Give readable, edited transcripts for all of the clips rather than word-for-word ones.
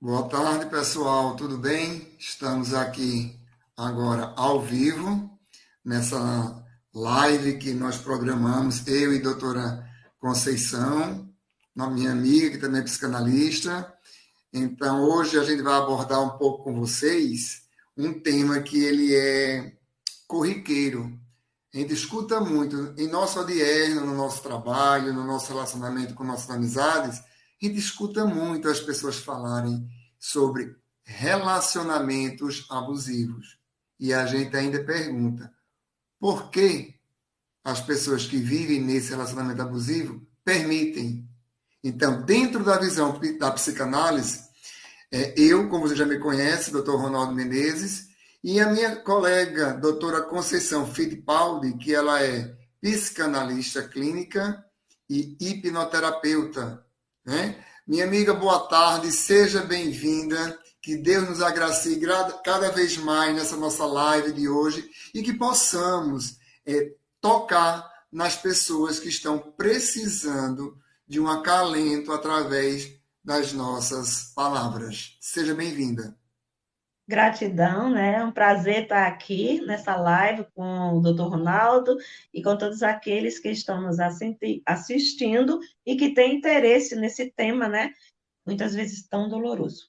Boa tarde, pessoal. Tudo bem? Estamos aqui agora ao vivo nessa live que nós programamos, eu e a doutora Conceição, uma minha amiga que também é psicanalista. Então, hoje a gente vai abordar um pouco com vocês um tema que ele é corriqueiro. A gente escuta muito em nosso dia a dia, no nosso trabalho, no nosso relacionamento com nossas amizades, a gente escuta muito as pessoas falarem sobre relacionamentos abusivos. E a gente ainda pergunta, por que as pessoas que vivem nesse relacionamento abusivo permitem? Então, dentro da visão da psicanálise, eu, como você já me conhece, doutor Ronaldo Menezes, e a minha colega, doutora Conceição Fittipaldi, que ela é psicanalista clínica e hipnoterapeuta, né? Minha amiga, boa tarde, seja bem-vinda, que Deus nos agracie cada vez mais nessa nossa live de hoje e que possamos tocar nas pessoas que estão precisando de um acalento através das nossas palavras. Seja bem-vinda. Gratidão, né? É um prazer estar aqui nessa live com o Dr. Ronaldo e com todos aqueles que estão nos assistindo e que têm interesse nesse tema, né? Muitas vezes tão doloroso.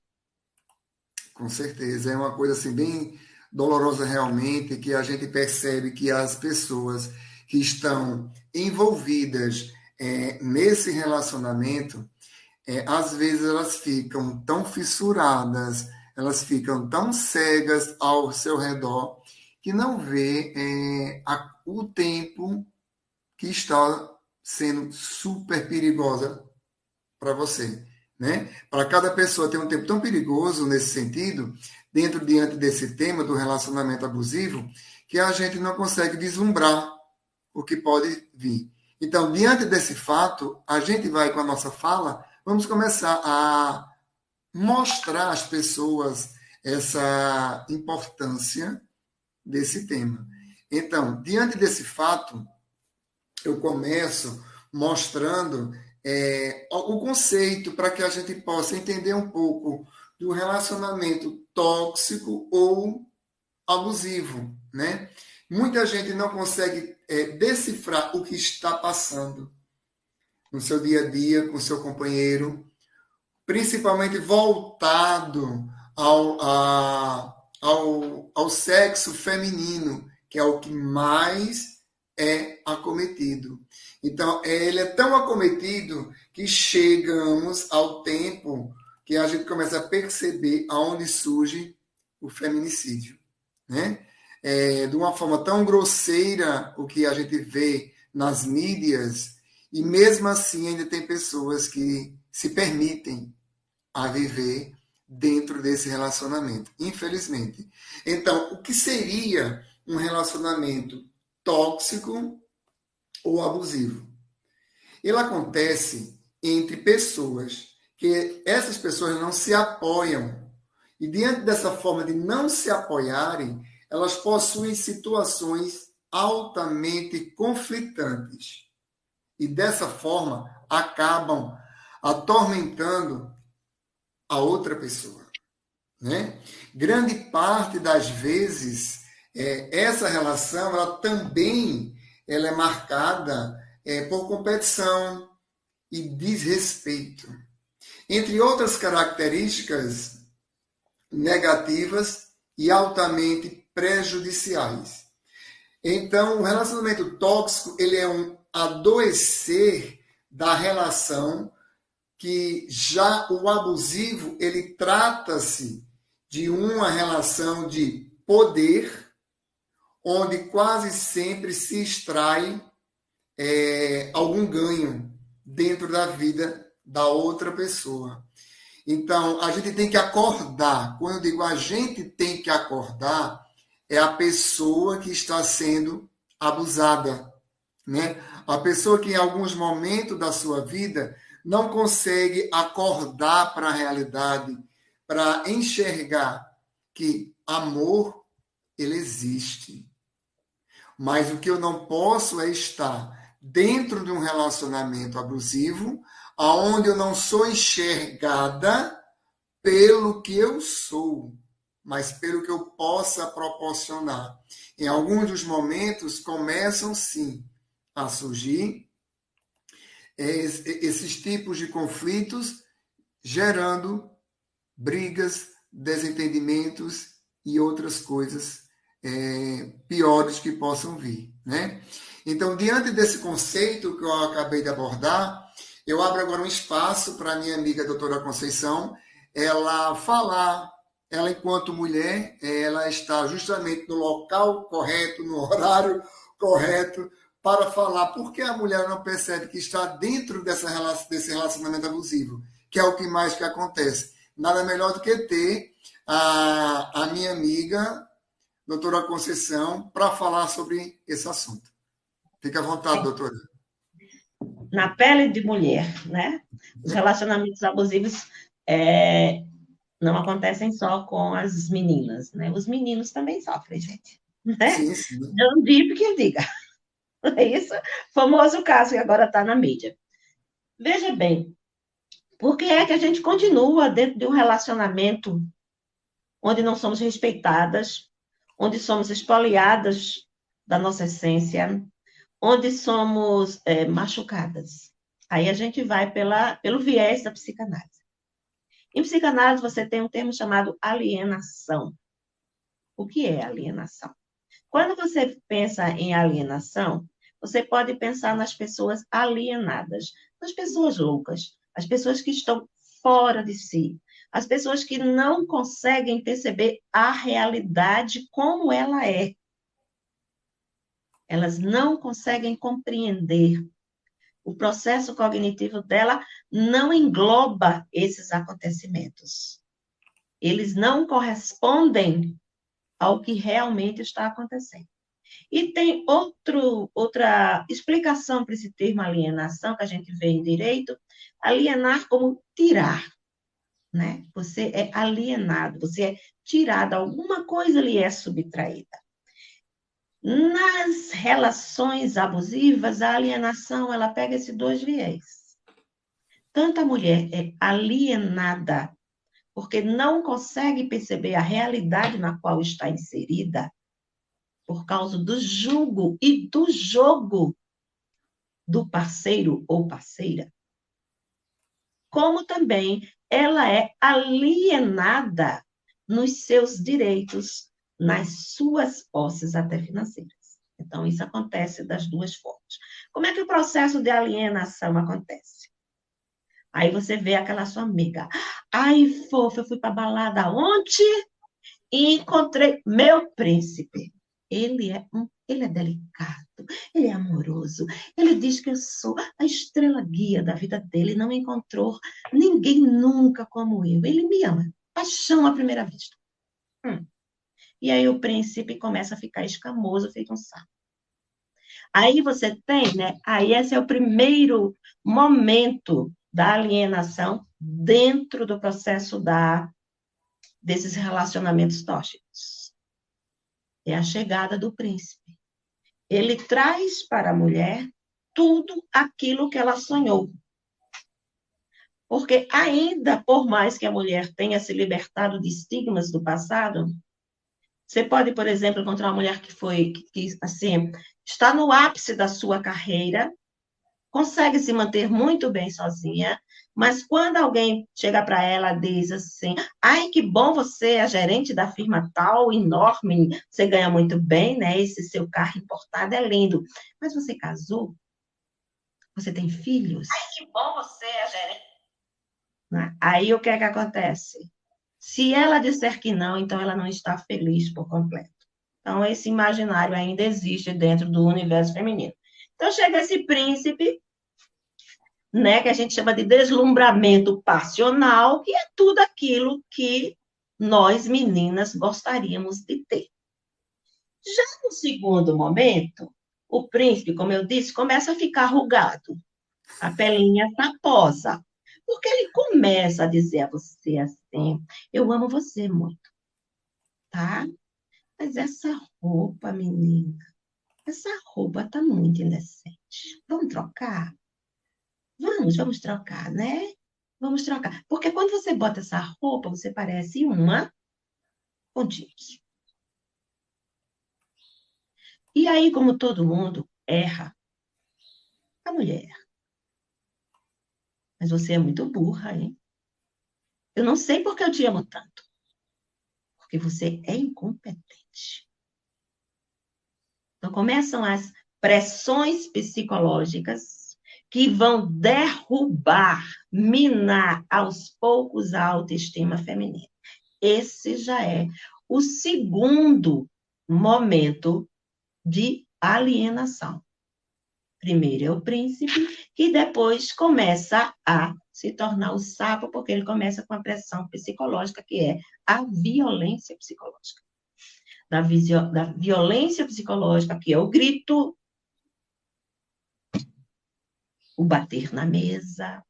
Com certeza, é uma coisa assim bem dolorosa realmente, que a gente percebe que as pessoas que estão envolvidas nesse relacionamento, às vezes elas ficam tão fissuradas, elas ficam tão cegas ao seu redor, que não vê o tempo que está sendo super perigosa para você, né? Para cada pessoa tem um tempo tão perigoso nesse sentido, diante desse tema do relacionamento abusivo, que a gente não consegue vislumbrar o que pode vir. Então, diante desse fato, a gente vai com a nossa fala, vamos começar a mostrar às pessoas essa importância desse tema. Então, diante desse fato, eu começo mostrando o conceito para que a gente possa entender um pouco do relacionamento tóxico ou abusivo, né? Muita gente não consegue decifrar o que está passando no seu dia a dia com seu companheiro, principalmente voltado ao sexo feminino, que é o que mais é acometido. Então, ele é tão acometido que chegamos ao tempo que a gente começa a perceber aonde surge o feminicídio, né? De uma forma tão grosseira o que a gente vê nas mídias, e mesmo assim ainda tem pessoas que se permitem a viver dentro desse relacionamento, infelizmente. Então, o que seria um relacionamento tóxico ou abusivo? Ele acontece entre pessoas que essas pessoas não se apoiam. E diante dessa forma de não se apoiarem, elas possuem situações altamente conflitantes. E dessa forma acabam atormentando a outra pessoa, né? Grande parte das vezes essa relação ela é marcada por competição e desrespeito, entre outras características negativas e altamente prejudiciais. Então, o relacionamento tóxico ele é um adoecer da relação, que já o abusivo ele trata-se de uma relação de poder, onde quase sempre se extrai algum ganho dentro da vida da outra pessoa. Então, a gente tem que acordar. Quando eu digo a gente tem que acordar, é a pessoa que está sendo abusada, né? A pessoa que em alguns momentos da sua vida não consegue acordar para a realidade, para enxergar que amor ele existe. Mas o que eu não posso é estar dentro de um relacionamento abusivo, aonde eu não sou enxergada pelo que eu sou, mas pelo que eu possa proporcionar. Em alguns dos momentos começam sim a surgir esses tipos de conflitos, gerando brigas, desentendimentos e outras coisas piores que possam vir, né? Então, diante desse conceito que eu acabei de abordar, eu abro agora um espaço para a minha amiga doutora Conceição, ela falar, ela enquanto mulher, ela está justamente no local correto, no horário correto, para falar por que a mulher não percebe que está dentro desse relacionamento abusivo, que é o que mais que acontece. Nada melhor do que ter a minha amiga, doutora Conceição, para falar sobre esse assunto. Fique à vontade, doutora. Na pele de mulher, né? Os relacionamentos abusivos não acontecem só com as meninas, né? Os meninos também sofrem, gente. Né? Sim, sim. Não digo que diga. É isso, famoso caso que agora está na mídia. Veja bem, por que é que a gente continua dentro de um relacionamento onde não somos respeitadas, onde somos expoliadas da nossa essência, onde somos machucadas? Aí a gente vai pelo viés da psicanálise. Em psicanálise, você tem um termo chamado alienação. O que é alienação? Quando você pensa em alienação, você pode pensar nas pessoas alienadas, nas pessoas loucas, as pessoas que estão fora de si, as pessoas que não conseguem perceber a realidade como ela é. Elas não conseguem compreender. O processo cognitivo dela não engloba esses acontecimentos. Eles não correspondem ao que realmente está acontecendo. E tem outra explicação para esse termo alienação, que a gente vê em direito, alienar como tirar, né? Você é alienado, você é tirado, alguma coisa lhe é subtraída. Nas relações abusivas, a alienação, ela pega esses dois viés. Tanto a mulher é alienada, porque não consegue perceber a realidade na qual está inserida, por causa do julgo e do jogo do parceiro ou parceira, como também ela é alienada nos seus direitos, nas suas posses até financeiras. Então, isso acontece das duas formas. Como é que o processo de alienação acontece? Aí você vê aquela sua amiga. Ai, fofa, eu fui para balada ontem e encontrei meu príncipe. Ele é delicado, ele é amoroso, ele diz que eu sou a estrela guia da vida dele, não encontrou ninguém nunca como eu. Ele me ama, paixão à primeira vista. E aí o príncipe começa a ficar escamoso, feito um sapo. Aí você tem, né? Aí esse é o primeiro momento da alienação dentro do processo desses relacionamentos tóxicos. É a chegada do príncipe. Ele traz para a mulher tudo aquilo que ela sonhou. Porque ainda, por mais que a mulher tenha se libertado de estigmas do passado, você pode, por exemplo, encontrar uma mulher que assim, está no ápice da sua carreira, consegue se manter muito bem sozinha, mas quando alguém chega para ela e diz assim, ai, que bom você é a gerente da firma tal, enorme, você ganha muito bem, né? Esse seu carro importado é lindo. Mas você casou? Você tem filhos? Ai, que bom você é a gerente. Né? Aí o que é que acontece? Se ela disser que não, então ela não está feliz por completo. Então, esse imaginário ainda existe dentro do universo feminino. Então, chega esse príncipe, né, que a gente chama de deslumbramento passional, que é tudo aquilo que nós, meninas, gostaríamos de ter. Já no segundo momento, o príncipe, como eu disse, começa a ficar rugado, a pelinha saposa, porque ele começa a dizer a você assim, eu amo você muito, tá? Mas essa roupa, menina, essa roupa tá muito indecente. Vamos trocar? Vamos trocar, né? Vamos trocar. Porque quando você bota essa roupa, você parece uma com jeans. E aí, como todo mundo erra, a mulher erra. Mas você é muito burra, hein? Eu não sei por que eu te amo tanto. Porque você é incompetente. Então, começam as pressões psicológicas que vão derrubar, minar aos poucos a autoestima feminina. Esse já é o segundo momento de alienação. Primeiro é o príncipe, que depois começa a se tornar o sapo, porque ele começa com a pressão psicológica, que é a violência psicológica. Da violência psicológica, que é o grito, o bater na mesa,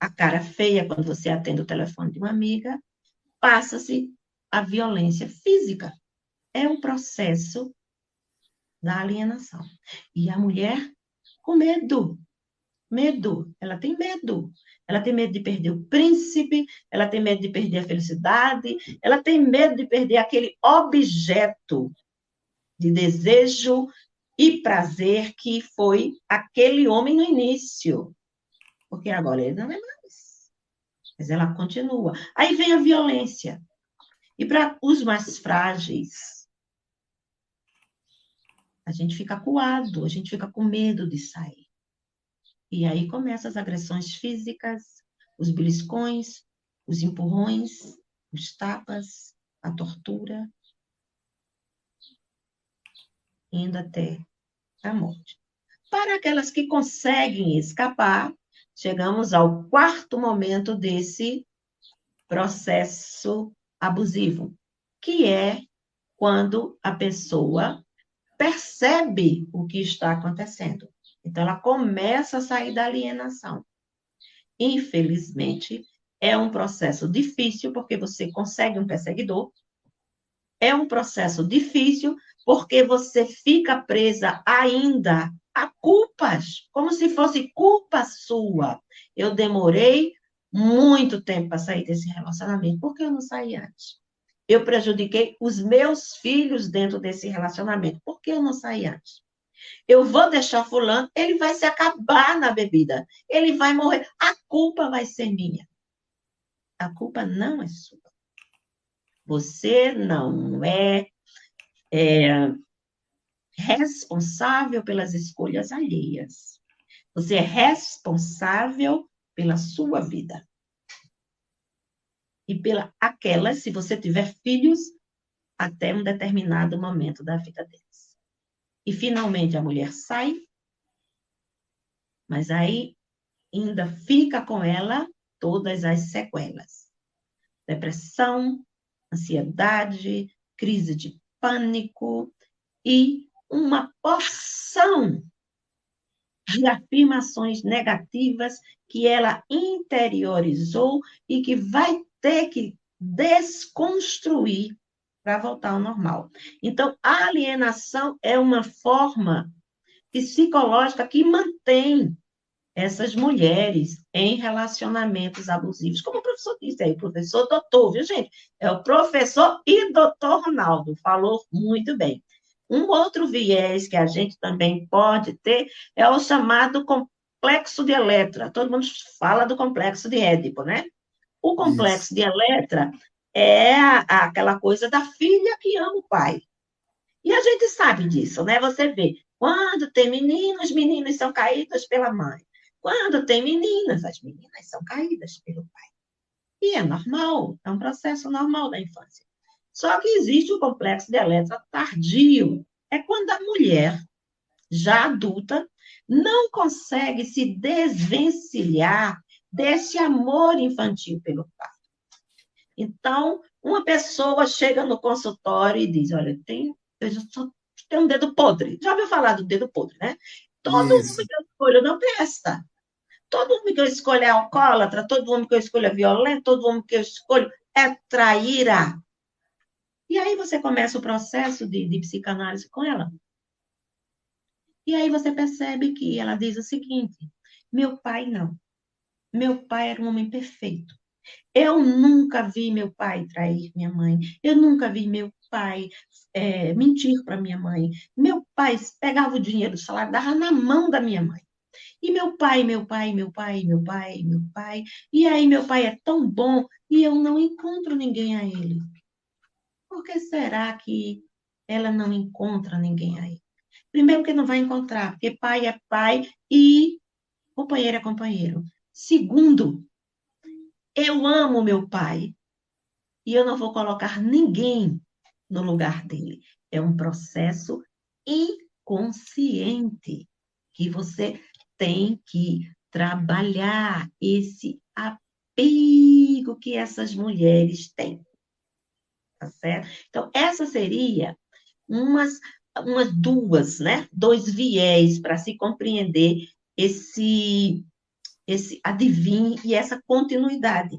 a cara feia quando você atende o telefone de uma amiga, passa-se a violência física. É um processo da alienação. E a mulher com medo. Medo. Ela tem medo. Ela tem medo de perder o príncipe, ela tem medo de perder a felicidade, ela tem medo de perder aquele objeto de desejo e prazer que foi aquele homem no início. Porque agora ele não é mais. Mas ela continua. Aí vem a violência. E para os mais frágeis, a gente fica acuado, a gente fica com medo de sair. E aí começam as agressões físicas, os beliscões, os empurrões, os tapas, a tortura, indo até a morte. Para aquelas que conseguem escapar, chegamos ao quarto momento desse processo abusivo, que é quando a pessoa percebe o que está acontecendo. Então, ela começa a sair da alienação. Infelizmente, é um processo difícil, porque você consegue um perseguidor. É um processo difícil, porque você fica presa ainda a culpas, como se fosse culpa sua. Eu demorei muito tempo para sair desse relacionamento. Por que eu não saí antes? Eu prejudiquei os meus filhos dentro desse relacionamento. Por que eu não saí antes? Eu vou deixar fulano, ele vai se acabar na bebida. Ele vai morrer. A culpa vai ser minha. A culpa não é sua. Você não é responsável pelas escolhas alheias. Você é responsável pela sua vida. E pela aquelas, se você tiver filhos, até um determinado momento da vida deles. E finalmente a mulher sai, mas aí ainda fica com ela todas as sequelas. Depressão, ansiedade, crise de pânico e uma porção de afirmações negativas que ela interiorizou e que vai ter que desconstruir para voltar ao normal. Então, a alienação é uma forma psicológica que mantém essas mulheres em relacionamentos abusivos, como o professor disse aí, o professor doutor, viu, gente? É o professor e doutor Ronaldo, falou muito bem. Um outro viés que a gente também pode ter é o chamado complexo de Electra. Todo mundo fala do complexo de Édipo, né? O Isso. complexo de Electra é aquela coisa da filha que ama o pai. E a gente sabe disso, né? Você vê, quando tem meninos, meninas são caídas pela mãe. Quando tem meninas, as meninas são caídas pelo pai. E é normal, é um processo normal da infância. Só que existe o complexo de Electra tardio. É quando a mulher, já adulta, não consegue se desvencilhar desse amor infantil pelo pai. Então, uma pessoa chega no consultório e diz: Olha, eu já tenho um dedo podre. Já ouviu falar do dedo podre, né? Todo homem Isso. que eu escolho não presta. Todo homem que eu escolho é alcoólatra, todo homem que eu escolho é violento, todo homem que eu escolho é traíra. E aí você começa o processo de psicanálise com ela. E aí você percebe que ela diz o seguinte: meu pai não. Meu pai era um homem perfeito. Eu nunca vi meu pai trair minha mãe. Eu nunca vi meu pai mentir para minha mãe. Meu pai pegava o dinheiro do salário, dava na mão da minha mãe. E meu pai, meu pai, meu pai, meu pai, meu pai. E aí meu pai é tão bom e eu não encontro ninguém a ele. Por que será que ela não encontra ninguém a ele? Primeiro que não vai encontrar, porque pai é pai e companheiro é companheiro. Segundo, eu amo meu pai e eu não vou colocar ninguém no lugar dele. É um processo inconsciente que você tem que trabalhar esse apego que essas mulheres têm, tá certo? Então, essa seria umas, umas duas, né? Dois viés para se compreender esse adivinho e essa continuidade.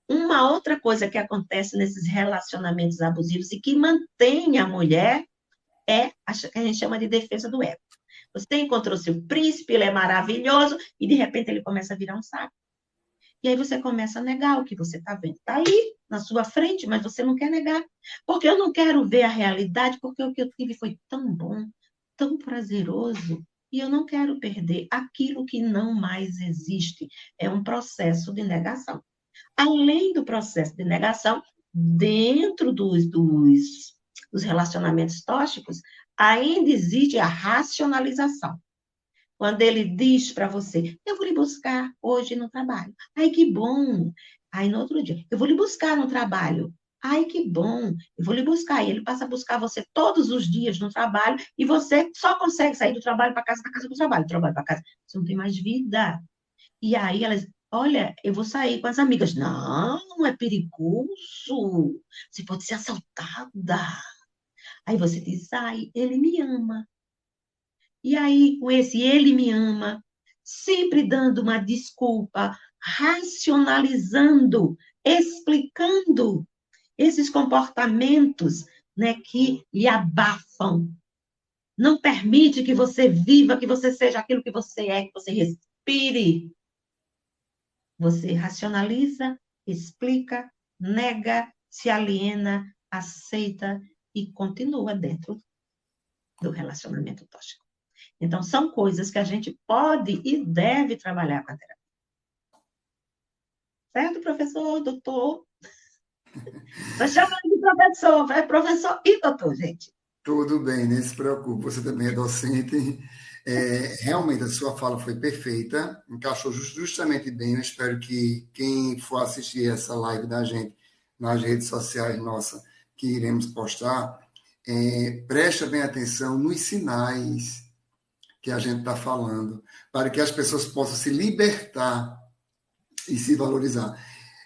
Uma outra coisa que acontece nesses relacionamentos abusivos e que mantém a mulher é a que a gente chama de defesa do ego. Você encontrou seu príncipe, ele é maravilhoso, e de repente ele começa a virar um saco. E aí você começa a negar o que você está vendo. Está aí, na sua frente, mas você não quer negar. Porque eu não quero ver a realidade, porque o que eu tive foi tão bom, tão prazeroso, e eu não quero perder aquilo que não mais existe. É um processo de negação. Além do processo de negação, dentro dos relacionamentos tóxicos, ainda existe a racionalização. Quando ele diz para você, eu vou lhe buscar hoje no trabalho. Ai, que bom. Aí no outro dia, eu vou lhe buscar no trabalho. Ai, que bom. Eu vou lhe buscar. E ele passa a buscar você todos os dias no trabalho e você só consegue sair do trabalho para casa, da casa para o trabalho, do trabalho para casa. Você não tem mais vida. E aí elas, olha, eu vou sair com as amigas. Não, é perigoso. Você pode ser assaltada. Aí você diz, ai, ele me ama. E aí, com esse ele me ama, sempre dando uma desculpa, racionalizando, explicando esses comportamentos, né, que lhe abafam. Não permite que você viva, que você seja aquilo que você é, que você respire. Você racionaliza, explica, nega, se aliena, aceita e continua dentro do relacionamento tóxico. Então, são coisas que a gente pode e deve trabalhar com a terapia. Certo, professor, doutor? Estou chamando de professor, é professor e doutor, gente. Tudo bem, nem se preocupe, você também é docente. Realmente, a sua fala foi perfeita, encaixou justamente bem. Eu espero que quem for assistir essa live da gente nas redes sociais nossa, que iremos postar, preste bem atenção nos sinais que a gente está falando, para que as pessoas possam se libertar e se valorizar.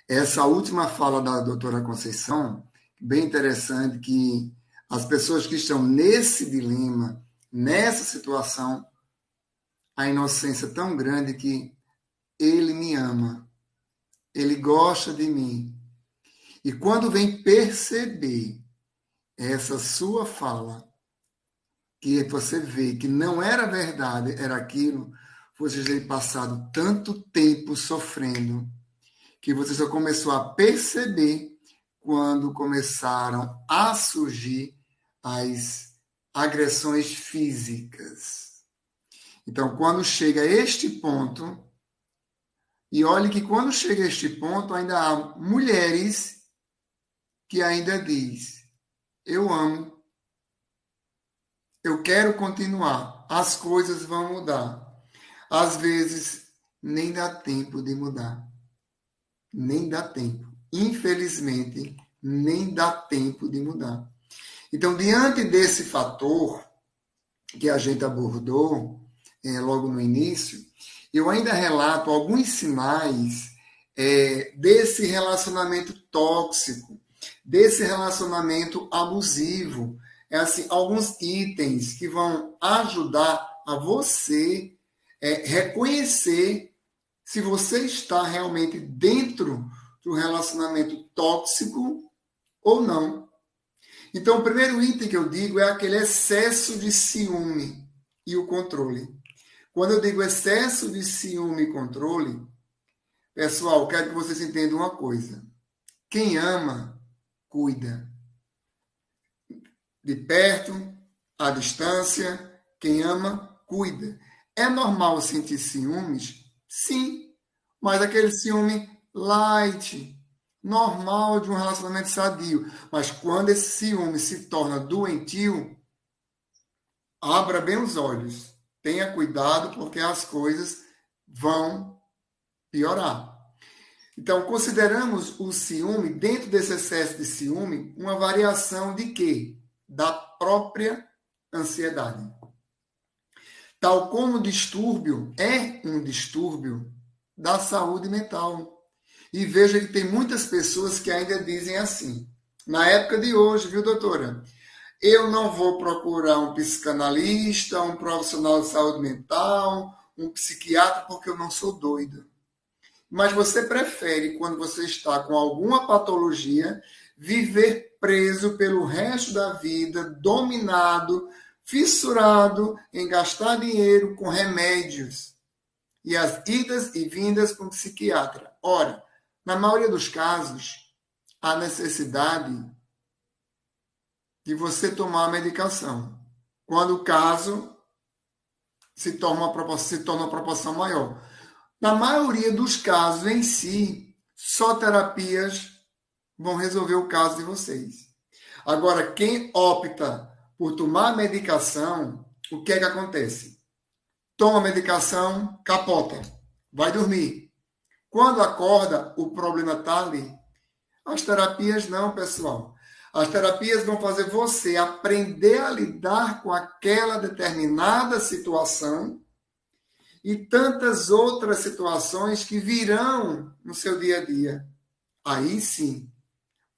Essa última fala da doutora Conceição, bem interessante, que as pessoas que estão nesse dilema, nessa situação, a inocência é tão grande que ele me ama, ele gosta de mim. E quando vem perceber essa sua fala, que você vê que não era verdade, era aquilo, você já tem passado tanto tempo sofrendo, que você só começou a perceber quando começaram a surgir as agressões físicas. Então, quando chega a este ponto, e olhe que quando chega a este ponto, ainda há mulheres que ainda diz: eu amo, eu quero continuar, as coisas vão mudar. Às vezes, nem dá tempo de mudar. Nem dá tempo. Infelizmente, nem dá tempo de mudar. Então, diante desse fator que a gente abordou logo no início, eu ainda relato alguns sinais desse relacionamento tóxico, desse relacionamento abusivo. É assim, alguns itens que vão ajudar a você reconhecer se você está realmente dentro do relacionamento tóxico ou não. Então, o primeiro item que eu digo é aquele excesso de ciúme e o controle. Quando eu digo excesso de ciúme e controle, Pessoal, quero que vocês entendam uma coisa. Quem ama, cuida. De perto, à distância, quem ama, cuida. É normal sentir ciúmes? Sim, mas aquele ciúme light, normal de um relacionamento sadio. Mas quando esse ciúme se torna doentio, abra bem os olhos. Tenha cuidado, porque as coisas vão piorar. Então, consideramos o ciúme, dentro desse excesso de ciúme, uma variação de quê? Da própria ansiedade. Tal como o distúrbio é um distúrbio da saúde mental. E veja que tem muitas pessoas que ainda dizem assim, na época de hoje, viu, doutora? Eu não vou procurar um psicanalista, um profissional de saúde mental, um psiquiatra, porque eu não sou doida. Mas você prefere, quando você está com alguma patologia, viver preso pelo resto da vida, dominado, fissurado em gastar dinheiro com remédios e as idas e vindas com o psiquiatra. Ora, na maioria dos casos, há necessidade de você tomar a medicação, quando o caso se torna uma proporção maior. Na maioria dos casos em si, só terapias vão resolver o caso de vocês. Agora, quem opta por tomar medicação, o que é que acontece? Toma medicação, capota, vai dormir. Quando acorda, o problema está ali. As terapias não, pessoal. As terapias vão fazer você aprender a lidar com aquela determinada situação e tantas outras situações que virão no seu dia a dia. Aí sim,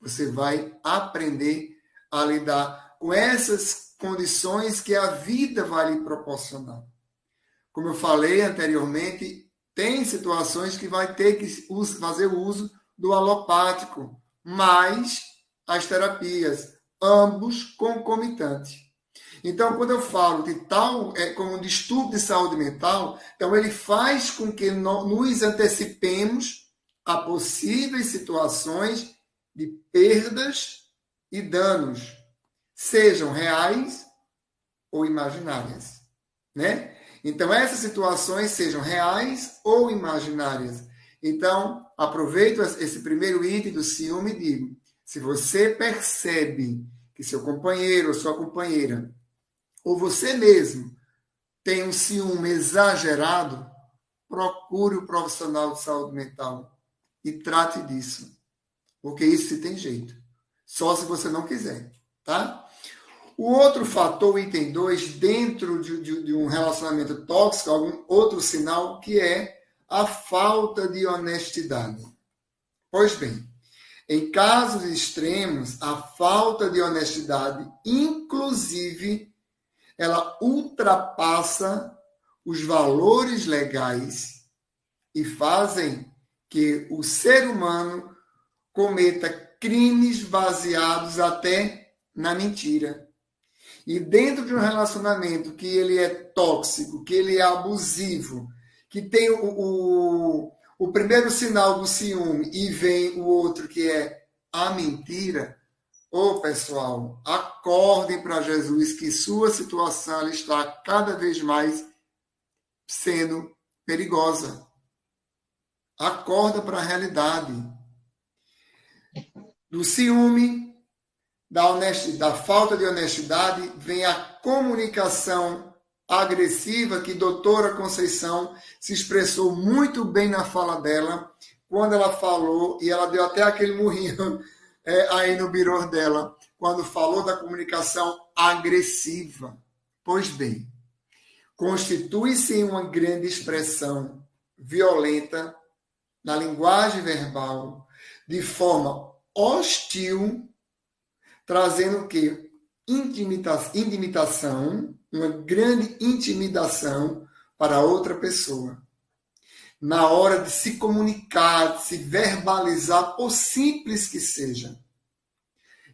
você vai aprender a lidar com essas condições que a vida vai lhe proporcionar. Como eu falei anteriormente, tem situações que vai ter que fazer o uso do alopático, mais as terapias, ambos concomitantes. Então, quando eu falo de tal, como um distúrbio de saúde mental, então ele faz com que nos antecipemos a possíveis situações de perdas e danos, sejam reais ou imaginárias, né? Então, essas situações sejam reais ou imaginárias. Então, aproveito esse primeiro item do ciúme e digo, se você percebe que seu companheiro ou sua companheira ou você mesmo tem um ciúme exagerado, procure o profissional de saúde mental e trate disso. Porque isso se tem jeito. Só se você não quiser, tá? O outro fator, o item 2, dentro de um relacionamento tóxico, algum outro sinal, que é a falta de honestidade. Pois bem, em casos extremos, a falta de honestidade, inclusive, ela ultrapassa os valores legais e fazem que o ser humano cometa crimes baseados até na mentira. E dentro de um relacionamento que ele é tóxico, que ele é abusivo, que tem o primeiro sinal do ciúme e vem o outro que é a mentira, pessoal, acordem para Jesus que sua situação está cada vez mais sendo perigosa. Acorda para a realidade. Do ciúme, da falta de honestidade, vem a comunicação agressiva, que a doutora Conceição se expressou muito bem na fala dela, quando ela falou, e ela deu até aquele murrinho aí no birô dela, quando falou da comunicação agressiva. Pois bem, constitui-se em uma grande expressão violenta na linguagem verbal, de forma hostil, trazendo o quê? Intimidação, uma grande intimidação para outra pessoa. Na hora de se comunicar, de se verbalizar, por simples que seja.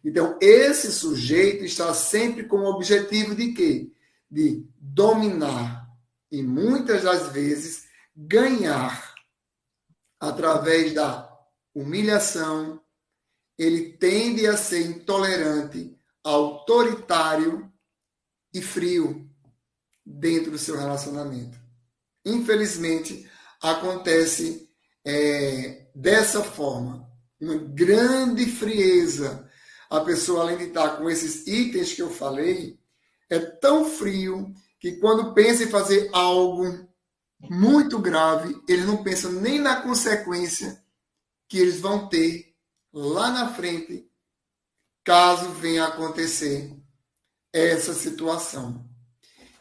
Então, esse sujeito está sempre com o objetivo de quê? De dominar e, muitas das vezes, ganhar através da humilhação, ele tende a ser intolerante, autoritário e frio dentro do seu relacionamento. Infelizmente, acontece dessa forma, uma grande frieza. A pessoa, além de estar com esses itens que eu falei, é tão frio que quando pensa em fazer algo muito grave, eles não pensam nem na consequência que eles vão ter lá na frente, caso venha a acontecer essa situação.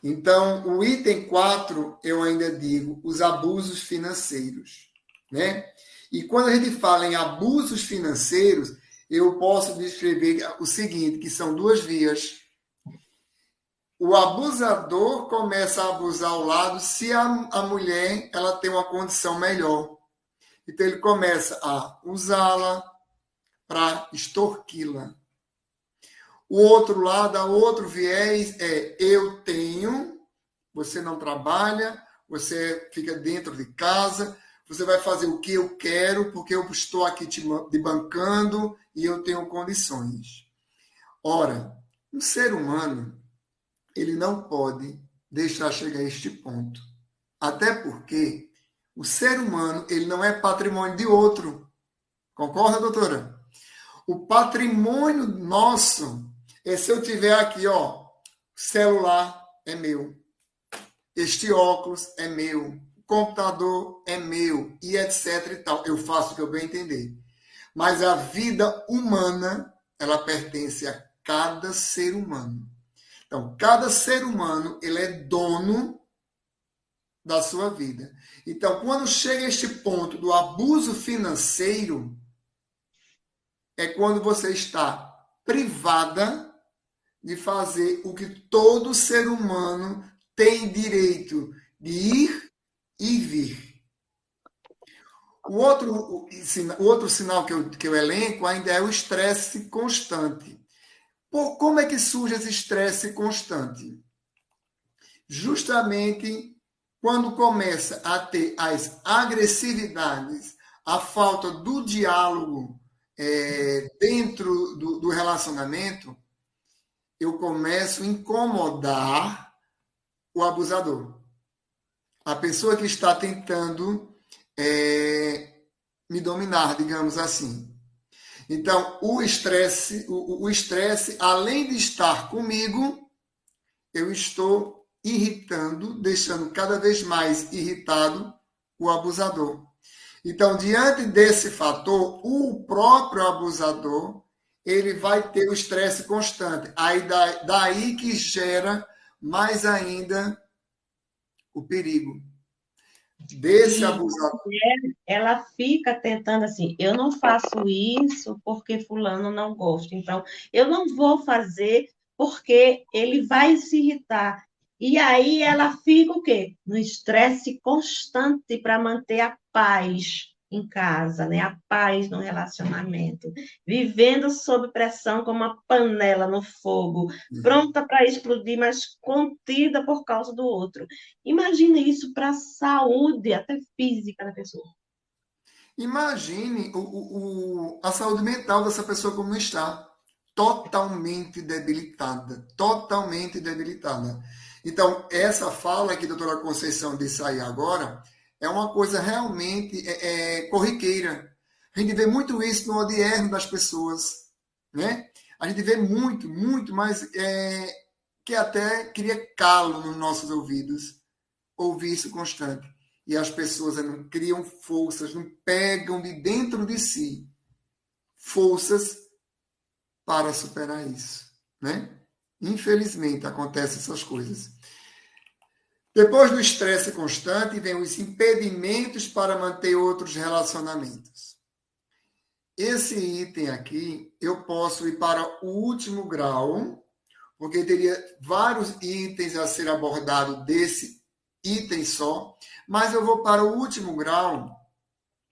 Então, o item 4, eu ainda digo, os abusos financeiros, né? E quando a gente fala em abusos financeiros, eu posso descrever o seguinte, que são duas vias. O abusador começa a abusar ao lado se a mulher ela tem uma condição melhor. Então, ele começa a usá-la para extorquí-la. O outro lado, o outro viés é eu tenho, você não trabalha, você fica dentro de casa, você vai fazer o que eu quero, porque eu estou aqui te bancando e eu tenho condições. Ora, um ser humano, ele não pode deixar chegar a este ponto. Até porque o ser humano, ele não é patrimônio de outro. Concorda, doutora? O patrimônio nosso é se eu tiver aqui, ó, celular é meu, este óculos é meu, o computador é meu, e etc e tal. Eu faço o que eu bem entender. Mas a vida humana, ela pertence a cada ser humano. Então, cada ser humano, ele é dono da sua vida. Então, quando chega este ponto do abuso financeiro, é quando você está privada de fazer o que todo ser humano tem direito de ir e vir. O outro sinal que eu elenco ainda é o estresse constante. Como é que surge esse estresse constante? Justamente quando começa a ter as agressividades, a falta do diálogo dentro do relacionamento, eu começo a incomodar o abusador. A pessoa que está tentando me dominar, digamos assim. Então, o estresse, além de estar comigo, eu estou irritando, deixando cada vez mais irritado o abusador. Então, diante desse fator, o próprio abusador, ele vai ter o estresse constante. Aí daí que gera mais ainda o perigo desse abusador. Ela fica tentando assim, eu não faço isso porque fulano não gosta, então eu não vou fazer porque ele vai se irritar. E aí ela fica o quê? No estresse constante para manter a paz em casa, né? A paz no relacionamento, vivendo sob pressão como uma panela no fogo, pronta para explodir, mas contida por causa do outro. Imagine isso para a saúde, até física da pessoa. Imagine a saúde mental dessa pessoa como está. Totalmente debilitada. Totalmente debilitada. Então, essa fala que a doutora Conceição disse aí agora é uma coisa realmente corriqueira. A gente vê muito isso no odierno das pessoas, né? A gente vê muito, muito mais que até cria calo nos nossos ouvidos ouvir isso constante. E as pessoas não criam forças, não pegam de dentro de si forças para superar isso, né? Infelizmente, acontecem essas coisas. Depois do estresse constante, vem os impedimentos para manter outros relacionamentos. Esse item aqui, eu posso ir para o último grau, porque teria vários itens a ser abordado desse item só, mas eu vou para o último grau,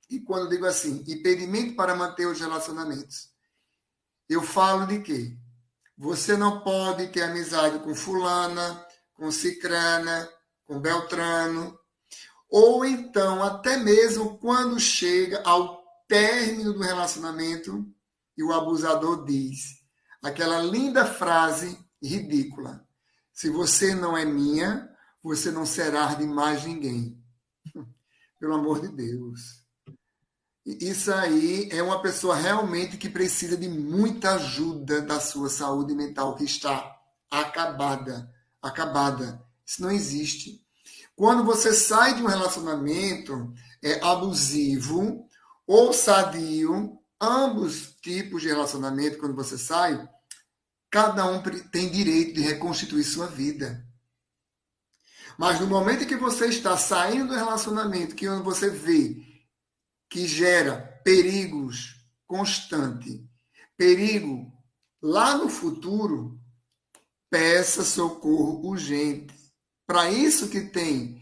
e quando eu digo assim, impedimento para manter os relacionamentos, eu falo de quê? Você não pode ter amizade com fulana, com cicrana, com beltrano, ou então até mesmo quando chega ao término do relacionamento e o abusador diz aquela linda frase ridícula: se você não é minha, você não será de mais ninguém. Pelo amor de Deus. Isso aí é uma pessoa realmente que precisa de muita ajuda da sua saúde mental, que está acabada. Acabada. Isso não existe. Quando você sai de um relacionamento abusivo ou sadio, ambos tipos de relacionamento, quando você sai, cada um tem direito de reconstituir sua vida. Mas no momento em que você está saindo do relacionamento, que você vê que gera perigos constantes, perigo lá no futuro, peça socorro urgente. Para isso que tem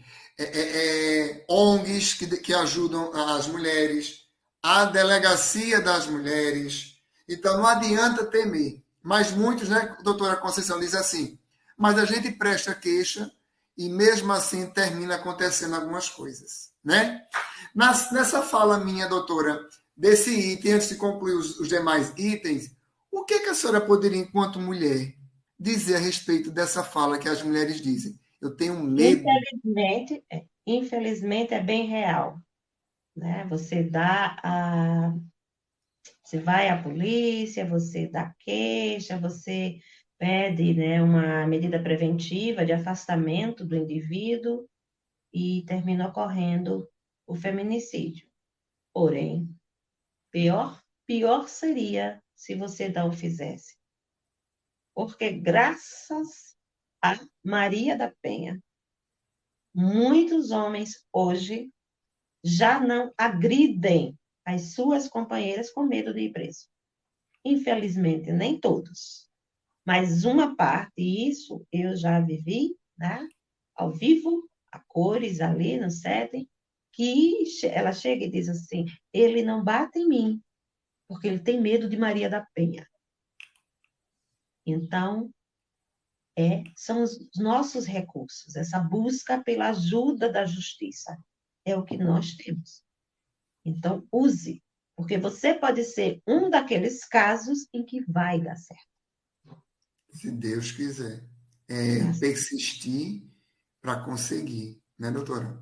ONGs que ajudam as mulheres, a delegacia das mulheres. Então não adianta temer. Mas muitos, né, doutora Conceição, diz assim, mas a gente presta queixa e mesmo assim termina acontecendo algumas coisas, né? Nessa fala minha, doutora, desse item, antes de concluir os demais itens, o que a senhora poderia, enquanto mulher, dizer a respeito dessa fala que as mulheres dizem? Eu tenho medo. Infelizmente é bem real, né? Você vai à polícia, você dá queixa, você pede, né, uma medida preventiva de afastamento do indivíduo e termina ocorrendo o feminicídio. Porém, pior seria se você não o fizesse. Porque graças a Maria da Penha, muitos homens hoje já não agridem as suas companheiras com medo de ir preso. Infelizmente, nem todos, mas uma parte, e isso eu já vivi, né, ao vivo, a cores ali no setting, que ela chega e diz assim, ele não bate em mim, porque ele tem medo de Maria da Penha. Então, são os nossos recursos, essa busca pela ajuda da justiça, é o que nós temos. Então, use, porque você pode ser um daqueles casos em que vai dar certo. Se Deus quiser. Persistir para conseguir, né, doutora?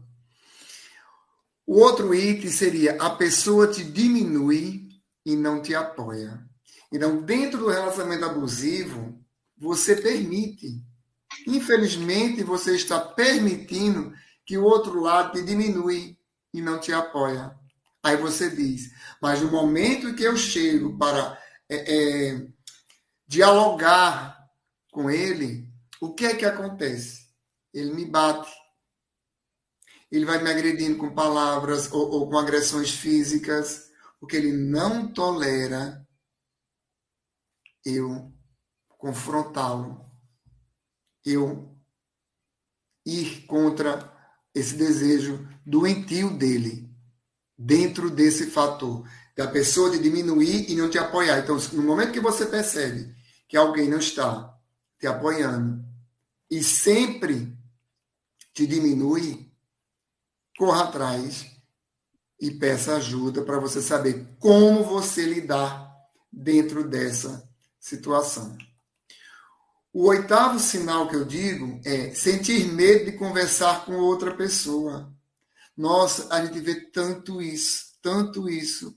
O outro item seria a pessoa te diminui e não te apoia. Então, dentro do relacionamento abusivo, você permite. Infelizmente, você está permitindo que o outro lado te diminui e não te apoia. Aí você diz, mas no momento em que eu chego para dialogar com ele, o que é que acontece? Ele me bate. Ele vai me agredindo com palavras ou com agressões físicas, porque ele não tolera eu confrontá-lo, eu ir contra esse desejo doentio dele, dentro desse fator, da pessoa te diminuir e não te apoiar. Então, no momento que você percebe que alguém não está te apoiando e sempre te diminui, corra atrás e peça ajuda para você saber como você lidar dentro dessa situação. O oitavo sinal que eu digo é sentir medo de conversar com outra pessoa. Nossa, a gente vê tanto isso, tanto isso.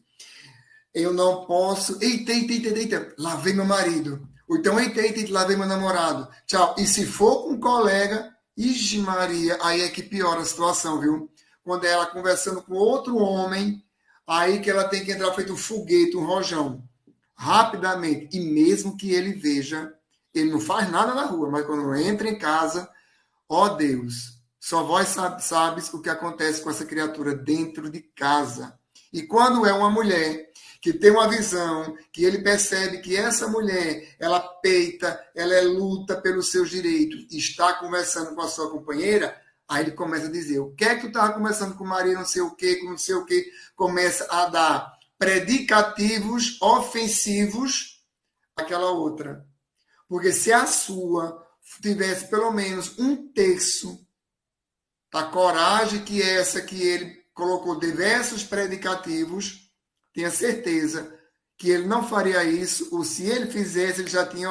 Eu não posso... Eita, lavei meu marido. Ou então, eita, lavei meu namorado. Tchau. E se for com um colega, ixi Maria, aí é que piora a situação, viu? Quando é ela conversando com outro homem, aí que ela tem que entrar feito um foguete, um rojão. Rapidamente. E mesmo que ele veja, ele não faz nada na rua, mas quando entra em casa, ó Deus, só vós sabes o que acontece com essa criatura dentro de casa. E quando é uma mulher que tem uma visão, que ele percebe que essa mulher, ela peita, ela luta pelos seus direitos, está conversando com a sua companheira, aí ele começa a dizer, o que é que tu estava conversando com Maria, não sei o quê, começa a dar predicativos ofensivos àquela outra. Porque se a sua tivesse pelo menos um terço, a coragem que essa que ele colocou diversos predicativos, tenha certeza que ele não faria isso, ou se ele fizesse, ele já tinha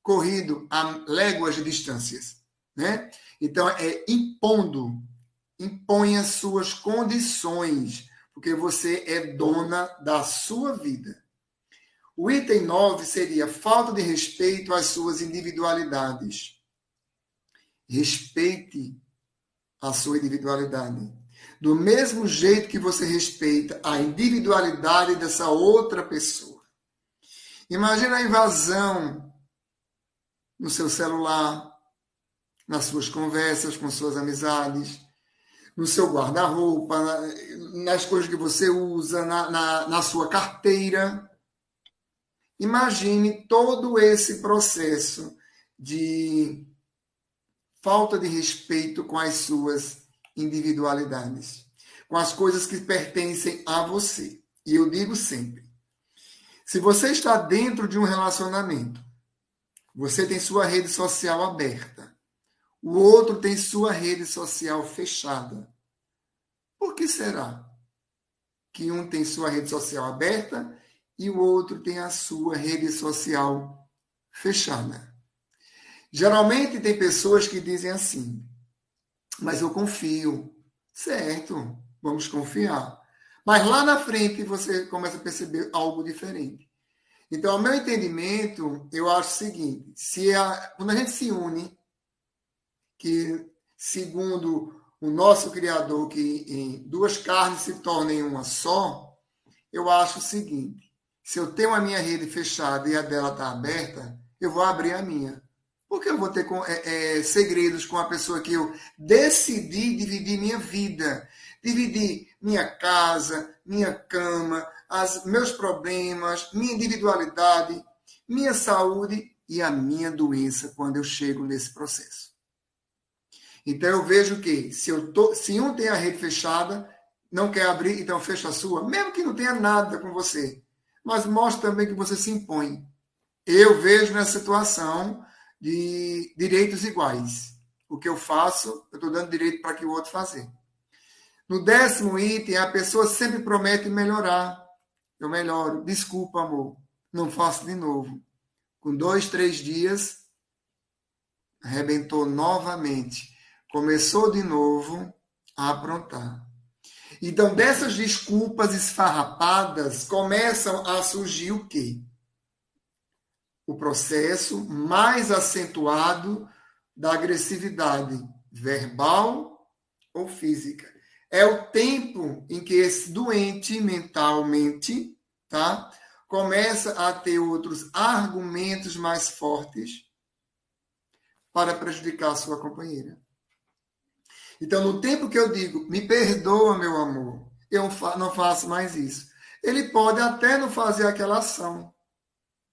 corrido a léguas de distâncias, né? Então, imponha suas condições, porque você é dona da sua vida. O item 9 seria falta de respeito às suas individualidades. Respeite a sua individualidade. Do mesmo jeito que você respeita a individualidade dessa outra pessoa. Imagina a invasão no seu celular, nas suas conversas com suas amizades, no seu guarda-roupa, nas coisas que você usa, na sua carteira. Imagine todo esse processo de falta de respeito com as suas individualidades, com as coisas que pertencem a você. E eu digo sempre, se você está dentro de um relacionamento, você tem sua rede social aberta, o outro tem sua rede social fechada. Por que será que um tem sua rede social aberta e o outro tem a sua rede social fechada? Geralmente tem pessoas que dizem assim, mas eu confio. Certo, vamos confiar. Mas lá na frente você começa a perceber algo diferente. Então, ao meu entendimento, eu acho o seguinte, quando a gente se une, que segundo o nosso Criador, que em duas carnes se tornem uma só, eu acho o seguinte, se eu tenho a minha rede fechada e a dela está aberta, eu vou abrir a minha. Porque eu vou ter segredos com a pessoa que eu decidi dividir minha vida, dividir minha casa, minha cama, meus problemas, minha individualidade, minha saúde e a minha doença quando eu chego nesse processo. Então eu vejo que se um tem a rede fechada, não quer abrir, então fecha a sua, mesmo que não tenha nada com você, mas mostra também que você se impõe. Eu vejo nessa situação de direitos iguais. O que eu faço, eu estou dando direito para que o outro fazer. No 10º item, a pessoa sempre promete melhorar. Eu melhoro. Desculpa, amor. Não faço de novo. Com 2, 3 dias, arrebentou novamente. Começou de novo a aprontar. Então, dessas desculpas esfarrapadas, começam a surgir o quê? O processo mais acentuado da agressividade verbal ou física. É o tempo em que esse doente mentalmente, tá, começa a ter outros argumentos mais fortes para prejudicar a sua companheira. Então, no tempo que eu digo, me perdoa, meu amor, eu não faço mais isso. Ele pode até não fazer aquela ação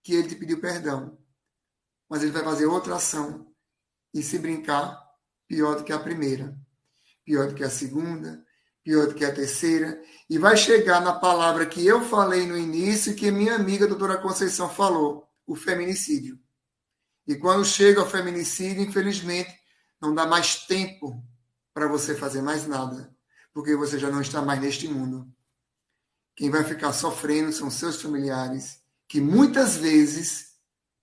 que ele te pediu perdão, mas ele vai fazer outra ação e, se brincar, pior do que a primeira, pior do que a segunda, pior do que a terceira, e vai chegar na palavra que eu falei no início, que minha amiga a doutora Conceição falou, o feminicídio. E quando chega ao feminicídio, infelizmente, não dá mais tempo para você fazer mais nada, porque você já não está mais neste mundo. Quem vai ficar sofrendo são seus familiares, que muitas vezes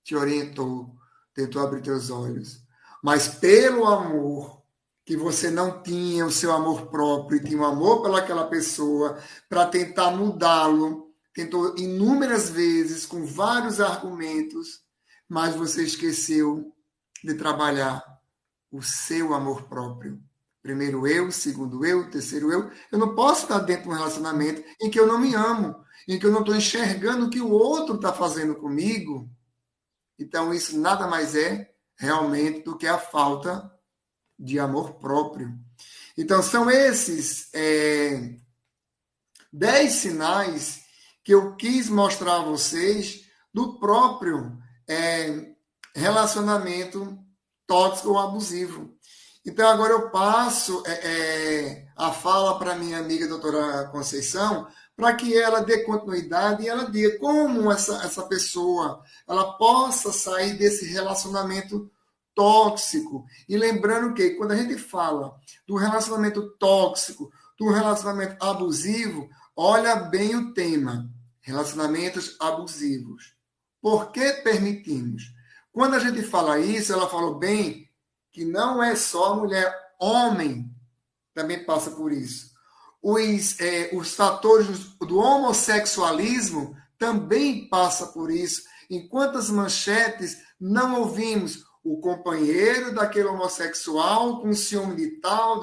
te orientou, tentou abrir teus olhos, mas pelo amor que você não tinha o seu amor próprio e tinha um amor pelaquela pessoa para tentar mudá-lo, tentou inúmeras vezes com vários argumentos, mas você esqueceu de trabalhar o seu amor próprio. Primeiro eu, segundo eu, terceiro eu. Eu não posso estar dentro de um relacionamento em que eu não me amo, em que eu não estou enxergando o que o outro está fazendo comigo. Então, isso nada mais é realmente do que a falta de amor próprio. Então, são esses 10 sinais que eu quis mostrar a vocês do próprio relacionamento tóxico ou abusivo. Então, agora eu passo a fala para minha amiga doutora Conceição, para que ela dê continuidade e ela diga como essa pessoa ela possa sair desse relacionamento tóxico. E lembrando que quando a gente fala do relacionamento tóxico, do relacionamento abusivo, olha bem o tema, relacionamentos abusivos. Por que permitimos? Quando a gente fala isso, ela falou bem que não é só a mulher, homem também passa por isso. Os fatores do homossexualismo também passa por isso. Em quantas manchetes não ouvimos o companheiro daquele homossexual com ciúme de tal,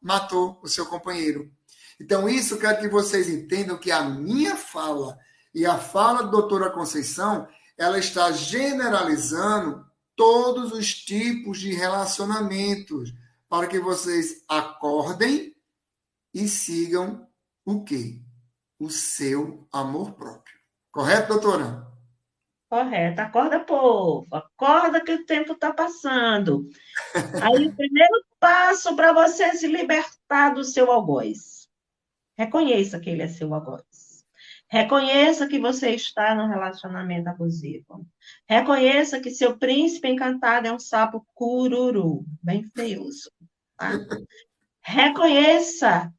matou o seu companheiro. Então, isso eu quero que vocês entendam que a minha fala e a fala da doutora Conceição, ela está generalizando todos os tipos de relacionamentos, para que vocês acordem e sigam o quê? O seu amor próprio. Correto, doutora? Correto. Acorda, povo. Acorda que o tempo está passando. Aí, o primeiro passo para você se libertar do seu algoz. Reconheça que ele é seu algoz. Reconheça que você está num relacionamento abusivo. Reconheça que seu príncipe encantado é um sapo cururu, bem feioso, tá? Reconheça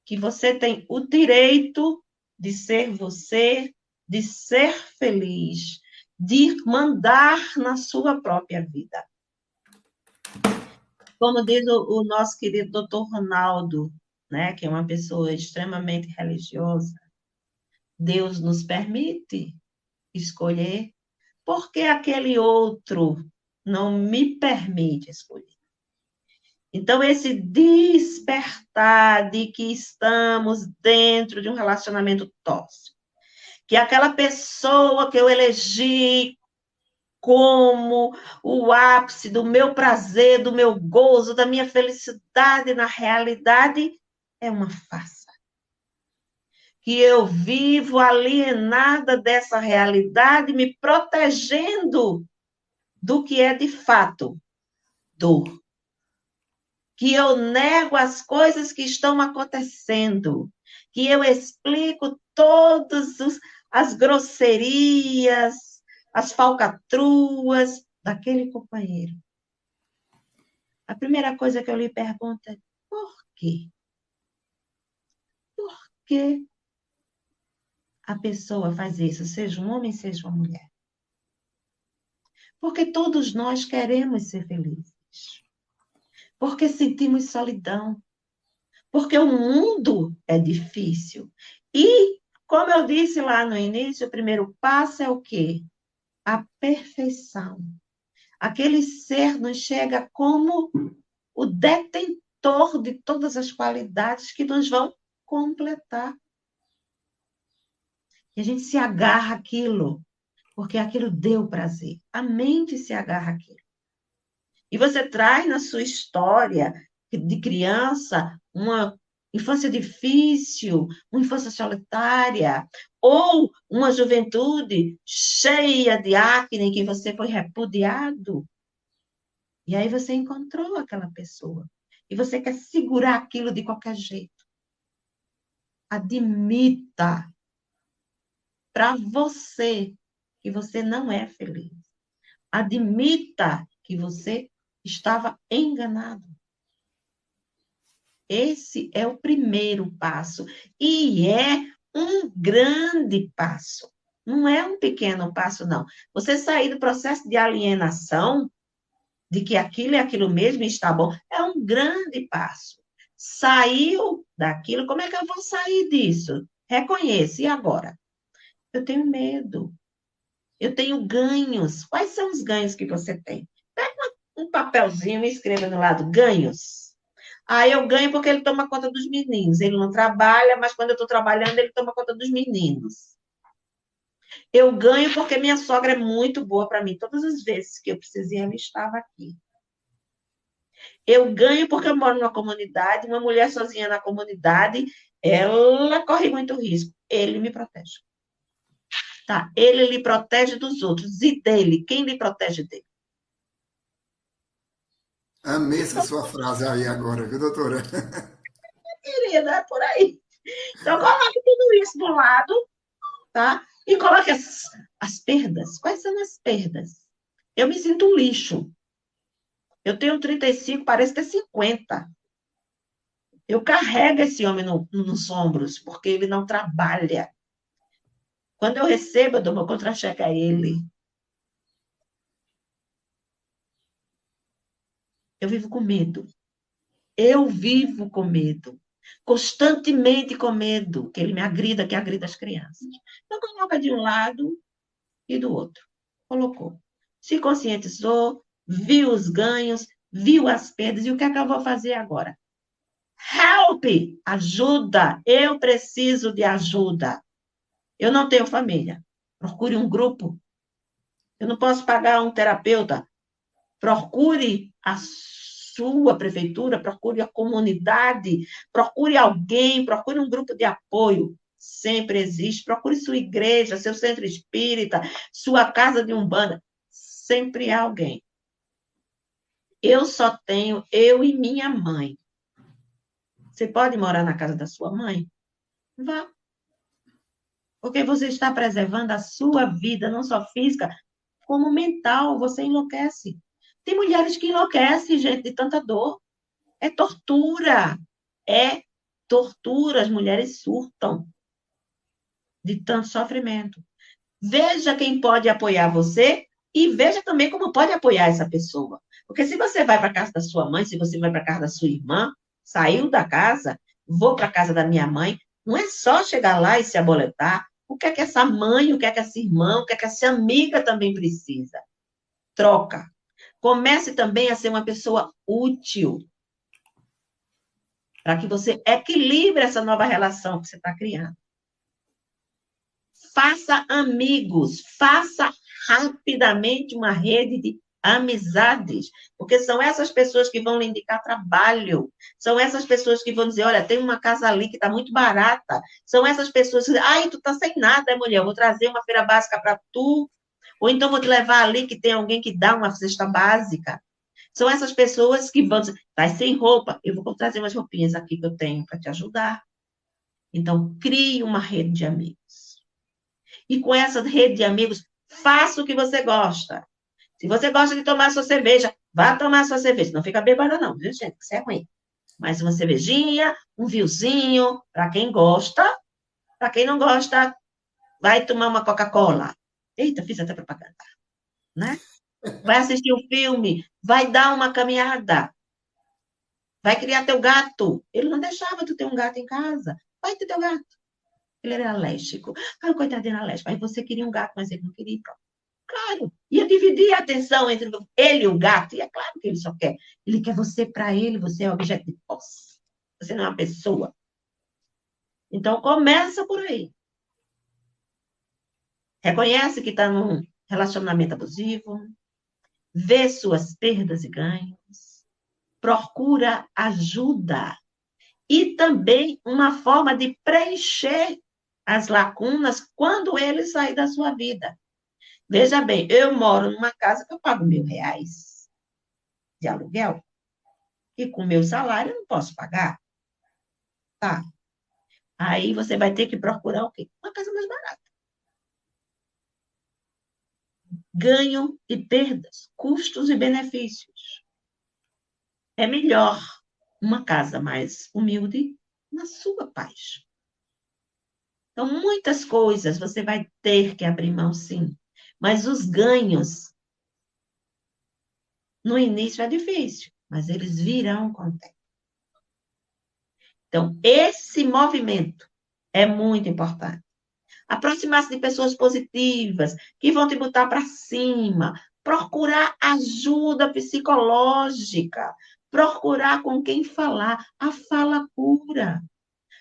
que você tem o direito de ser você, de ser feliz, de mandar na sua própria vida. Como diz o nosso querido doutor Ronaldo, né, que é uma pessoa extremamente religiosa, Deus nos permite escolher, porque aquele outro não me permite escolher. Então, esse despertar de que estamos dentro de um relacionamento tóxico, que aquela pessoa que eu elegi como o ápice do meu prazer, do meu gozo, da minha felicidade, na realidade, é uma farsa. Que eu vivo alienada dessa realidade, me protegendo do que é de fato dor. Que eu nego as coisas que estão acontecendo, que eu explico todas as grosserias, as falcatruas daquele companheiro. A primeira coisa que eu lhe pergunto é: por quê? Por que a pessoa faz isso, seja um homem, seja uma mulher? Porque todos nós queremos ser felizes. Porque sentimos solidão. Porque o mundo é difícil. E, como eu disse lá no início, o primeiro passo é o quê? A perfeição. Aquele ser nos chega como o detentor de todas as qualidades que nos vão completar. E a gente se agarra àquilo, porque aquilo deu prazer. A mente se agarra àquilo. E você traz na sua história de criança uma infância difícil, uma infância solitária, ou uma juventude cheia de acne que você foi repudiado. E aí você encontrou aquela pessoa. E você quer segurar aquilo de qualquer jeito. Admita para você que você não é feliz. Admita que você estava enganado. Esse é o primeiro passo. E é um grande passo. Não é um pequeno passo, não. Você sair do processo de alienação, de que aquilo é aquilo mesmo e está bom, é um grande passo. Saiu daquilo, como é que eu vou sair disso? Reconheça. E agora? Eu tenho medo. Eu tenho ganhos. Quais são os ganhos que você tem? Pega um papelzinho e escreva no lado, ganhos. Aí eu ganho porque ele toma conta dos meninos. Ele não trabalha, mas quando eu estou trabalhando, ele toma conta dos meninos. Eu ganho porque minha sogra é muito boa para mim. Todas as vezes que eu precisei, ela estava aqui. Eu ganho porque eu moro numa comunidade, uma mulher sozinha na comunidade, ela corre muito risco. Ele me protege. Tá? Ele lhe protege dos outros. E dele? Quem lhe protege dele? Amei essa sua frase aí agora, viu, doutora? Querida, é por aí. Então, coloque tudo isso do lado, tá? E coloque as perdas. Quais são as perdas? Eu me sinto um lixo. Eu tenho 35, parece ter 50. Eu carrego esse homem nos ombros, porque ele não trabalha. Quando eu recebo, eu dou meu contra-cheque a ele. Eu vivo com medo. Eu vivo com medo. Constantemente com medo, que ele me agrida, que agrida as crianças. Então, coloca de um lado e do outro. Colocou. Se conscientizou, viu os ganhos, viu as perdas. E o que é que eu vou fazer agora? Help! Ajuda! Eu preciso de ajuda. Eu não tenho família. Procure um grupo. Eu não posso pagar um terapeuta. Procure a sua prefeitura, procure a comunidade, procure alguém, procure um grupo de apoio. Sempre existe. Procure sua igreja, seu centro espírita, sua casa de umbanda. Sempre há alguém. Eu só tenho eu e minha mãe. Você pode morar na casa da sua mãe? Vá. Porque você está preservando a sua vida, não só física, como mental. Você enlouquece. Tem mulheres que enlouquecem, gente, de tanta dor. É tortura. É tortura. As mulheres surtam de tanto sofrimento. Veja quem pode apoiar você e veja também como pode apoiar essa pessoa. Porque se você vai para a casa da sua mãe, se você vai para a casa da sua irmã, saiu da casa, vou para a casa da minha mãe, não é só chegar lá e se aboletar. O que é que essa mãe, o que é que essa irmã, o que é que essa amiga também precisa? Troca. Comece também a ser uma pessoa útil, para que você equilibre essa nova relação que você está criando. Faça amigos, faça rapidamente uma rede de amizades, porque são essas pessoas que vão lhe indicar trabalho, são essas pessoas que vão dizer, olha, tem uma casa ali que está muito barata, são essas pessoas que dizem, ai, tu tá sem nada, mulher, eu vou trazer uma feira básica para tu, ou então vou te levar ali que tem alguém que dá uma cesta básica. São essas pessoas que vão dizer, tá sem roupa, eu vou trazer umas roupinhas aqui que eu tenho para te ajudar. Então, crie uma rede de amigos. E com essa rede de amigos, faça o que você gosta. Se você gosta de tomar sua cerveja, vá tomar sua cerveja. Não fica bêbada, não, viu, gente? Isso é ruim. Mas uma cervejinha, um vinhozinho, para quem gosta. Para quem não gosta, vai tomar uma Coca-Cola. Eita, fiz até propaganda, né? Vai assistir um filme, vai dar uma caminhada, vai criar teu gato. Ele não deixava tu ter um gato em casa. Vai ter teu gato. Ele era alérgico. Ah, coitadinho, era alérgico. Aí você queria um gato, mas ele não queria. Pronto. Claro, ia dividir a atenção entre ele e o gato. E é claro que ele só quer. Ele quer você para ele, você é objeto de posse. Você não é uma pessoa. Então, começa por aí. Reconhece que está num relacionamento abusivo. Vê suas perdas e ganhos. Procura ajuda. E também uma forma de preencher as lacunas quando ele sair da sua vida. Veja bem, eu moro numa casa que eu pago R$ 1.000 de aluguel e com meu salário eu não posso pagar, tá? Aí você vai ter que procurar o quê? Uma casa mais barata. Ganho e perdas, custos e benefícios. É melhor uma casa mais humilde na sua paz. Então, muitas coisas você vai ter que abrir mão, sim. Mas os ganhos, no início é difícil, mas eles virão com o tempo. Então, esse movimento é muito importante. Aproximar-se de pessoas positivas, que vão te botar para cima. Procurar ajuda psicológica. Procurar com quem falar. A fala cura.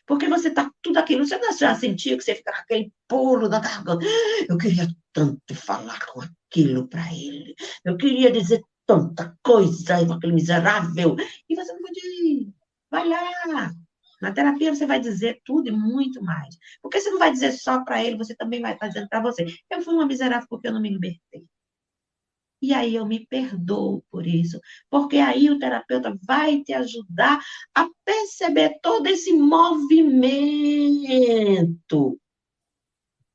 Porque você está tudo aquilo. Você já sentiu que você fica com aquele pulo da garganta? Eu queria tanto falar com aquilo para ele. Eu queria dizer tanta coisa com aquele miserável. E você não pode ir. Vai lá. Na terapia você vai dizer tudo e muito mais. Porque você não vai dizer só para ele, você também vai estar dizendo para você. Eu fui uma miserável porque eu não me libertei. E aí eu me perdoo por isso. Porque aí o terapeuta vai te ajudar a perceber todo esse movimento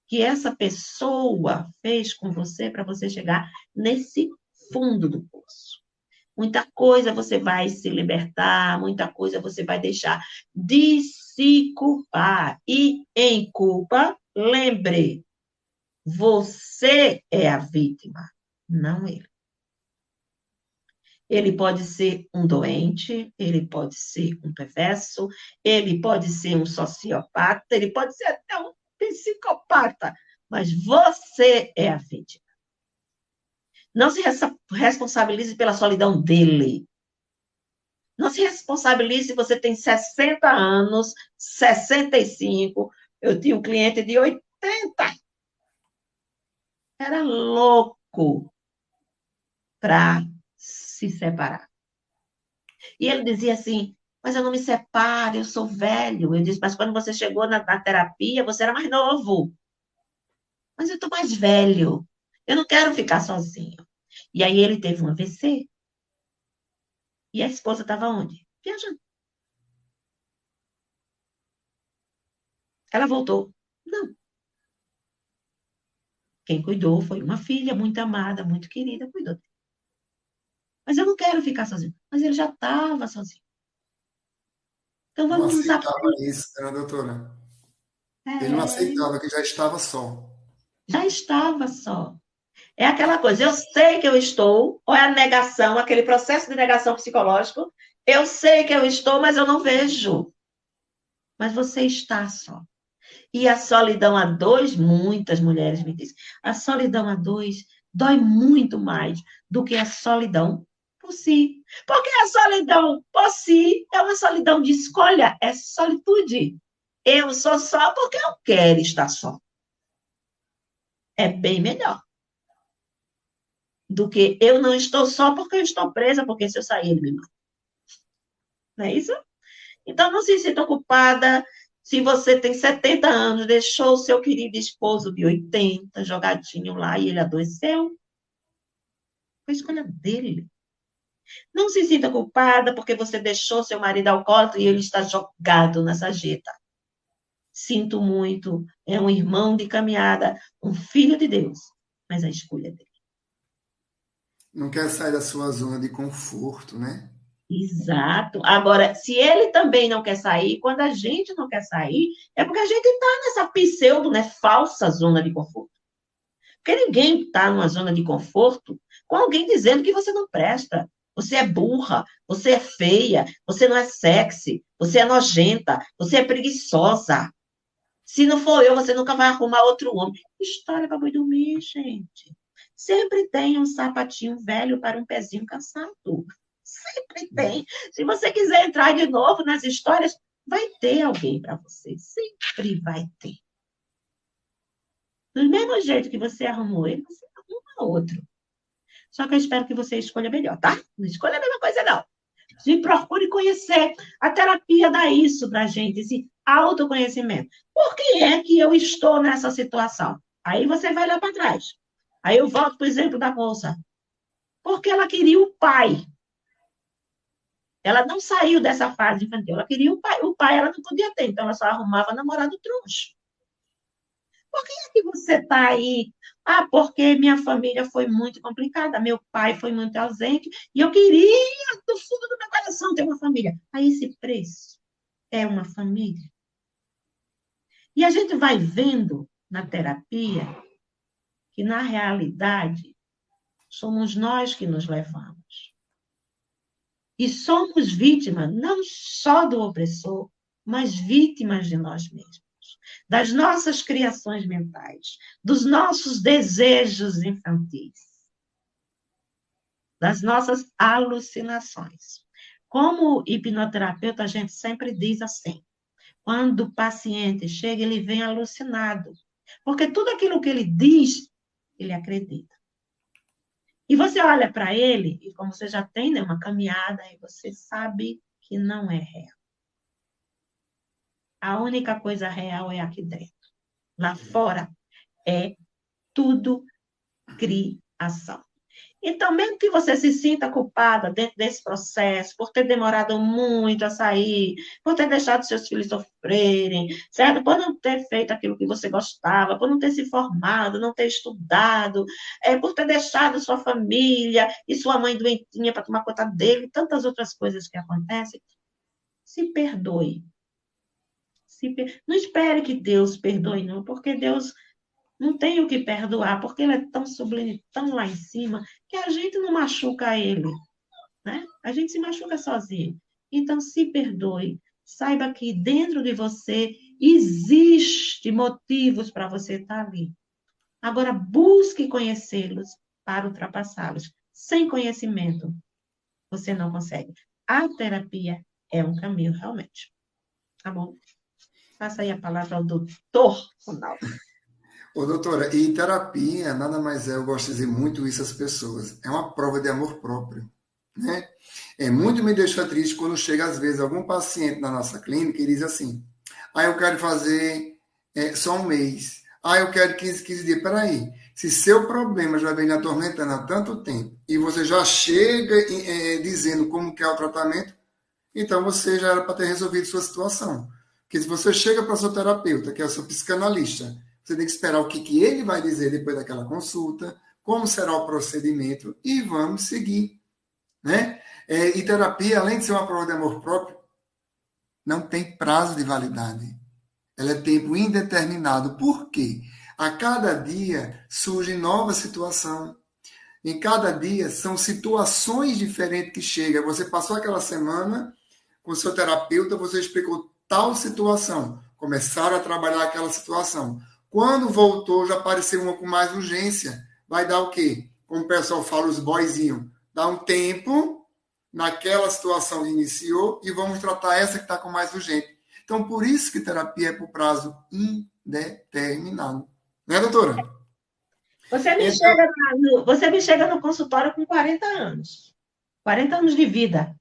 que essa pessoa fez com você para você chegar nesse fundo do poço. Muita coisa você vai se libertar, muita coisa você vai deixar de se culpar. E em culpa, lembre, você é a vítima, não ele. Ele pode ser um doente, ele pode ser um perverso, ele pode ser um sociopata, ele pode ser até um psicopata, mas você é a vítima. Não se responsabilize pela solidão dele. Não se responsabilize se você tem 60 anos, 65. Eu tinha um cliente de 80. Era louco para se separar. E ele dizia assim, mas eu não me separo, eu sou velho. Eu disse, mas quando você chegou na terapia, você era mais novo. Mas eu estou mais velho. Eu não quero ficar sozinho. E aí ele teve um AVC. E a esposa estava onde? Viajando. Ela voltou. Não. Quem cuidou foi uma filha muito amada, muito querida, cuidou dele. Mas eu não quero ficar sozinho. Mas ele já estava sozinho. Então Não vamos nos aceitava apegar. isso, né, doutora? Ele não É, aceitava que já estava só. já estava só. É aquela coisa, eu sei que eu estou, ou é a negação, aquele processo de negação psicológico, eu sei que eu estou, mas eu não vejo. Mas você está só. E a solidão a dois, muitas mulheres me dizem, a solidão a dois dói muito mais do que a solidão por si. Porque a solidão por si é uma solidão de escolha, é solitude. Eu sou só porque eu quero estar só. É bem melhor do que eu não estou só porque eu estou presa, porque se eu sair ele me mata. Não é isso? Então não se sinta culpada se você tem 70 anos, deixou o seu querido esposo de 80 jogadinho lá e ele adoeceu. Foi escolha dele. Não se sinta culpada porque você deixou seu marido alcoólatra e ele está jogado na sarjeta. Sinto muito, é um irmão de caminhada, um filho de Deus, mas a escolha é dele. Não quer sair da sua zona de conforto, né? Exato. Agora, se ele também não quer sair, quando a gente não quer sair, é porque a gente está nessa pseudo, né, falsa zona de conforto. Porque ninguém está numa zona de conforto com alguém dizendo que você não presta. Você é burra, você é feia, você não é sexy, você é nojenta, você é preguiçosa. Se não for eu, você nunca vai arrumar outro homem. História para boi dormir, gente. Sempre tem um sapatinho velho para um pezinho cansado. Sempre tem. Se você quiser entrar de novo nas histórias, vai ter alguém para você. Sempre vai ter. Do mesmo jeito que você arrumou ele, você arruma outro. Só que eu espero que você escolha melhor, tá? Não escolha a mesma coisa, não. Se procure conhecer. A terapia dá isso pra gente, esse autoconhecimento. Por que é que eu estou nessa situação? Aí você vai lá para trás. Aí eu volto para o exemplo da moça. Porque ela queria o pai. Ela não saiu dessa fase infantil. Ela queria o pai. O pai ela não podia ter, então ela só arrumava namorado troncho. Por que é que você está aí? Ah, porque minha família foi muito complicada, meu pai foi muito ausente, e eu queria, do fundo do meu coração, ter uma família. Aí esse preço é uma família. E a gente vai vendo na terapia que, na realidade, somos nós que nos levamos. E somos vítimas não só do opressor, mas vítimas de nós mesmos, das nossas criações mentais, dos nossos desejos infantis, das nossas alucinações. Como hipnoterapeuta, a gente sempre diz assim: quando o paciente chega, ele vem alucinado, porque tudo aquilo que ele diz, ele acredita. E você olha para ele, e como você já tem, né, uma caminhada, e você sabe que não é real. A única coisa real é aqui dentro. Lá fora é tudo criação. Então, mesmo que você se sinta culpada dentro desse processo, por ter demorado muito a sair, por ter deixado seus filhos sofrerem, certo? Por não ter feito aquilo que você gostava, por não ter se formado, não ter estudado, por ter deixado sua família e sua mãe doentinha para tomar conta dele, e tantas outras coisas que acontecem, se perdoe. Não espere que Deus perdoe, não, porque Deus não tem o que perdoar, porque ele é tão sublime, tão lá em cima, que a gente não machuca ele, né? A gente se machuca sozinho. Então, se perdoe. Saiba que dentro de você existe motivos para você estar ali. Agora, busque conhecê-los para ultrapassá-los. Sem conhecimento, você não consegue. A terapia é um caminho, realmente. Tá bom? Passa aí a palavra ao doutor Ronaldo. Ô, doutora, e terapia nada mais é, eu gosto de dizer muito isso às pessoas, é uma prova de amor próprio, né? Muito me deixa triste quando chega, às vezes, algum paciente na nossa clínica e diz assim, eu quero fazer só um mês, eu quero 15 dias. Peraí, se seu problema já vem lhe atormentando há tanto tempo e você já chega dizendo como que é o tratamento, então você já era para ter resolvido sua situação. Porque se você chega para o seu terapeuta, que é o seu psicanalista, você tem que esperar o que ele vai dizer depois daquela consulta, como será o procedimento, e vamos seguir. Né? E terapia, além de ser uma prova de amor próprio, não tem prazo de validade. Ela é tempo indeterminado. Por quê? A cada dia surge nova situação. Em cada dia são situações diferentes que chegam. Você passou aquela semana com o seu terapeuta, você explicou tal situação. Começaram a trabalhar aquela situação. Quando voltou, já apareceu uma com mais urgência. Vai dar o quê? Como o pessoal fala, os boyzinhos. Dá um tempo naquela situação que iniciou e vamos tratar essa que está com mais urgente. Então, por isso que terapia é por prazo indeterminado. Né, doutora? Você me chega no consultório com 40 anos. 40 anos de vida.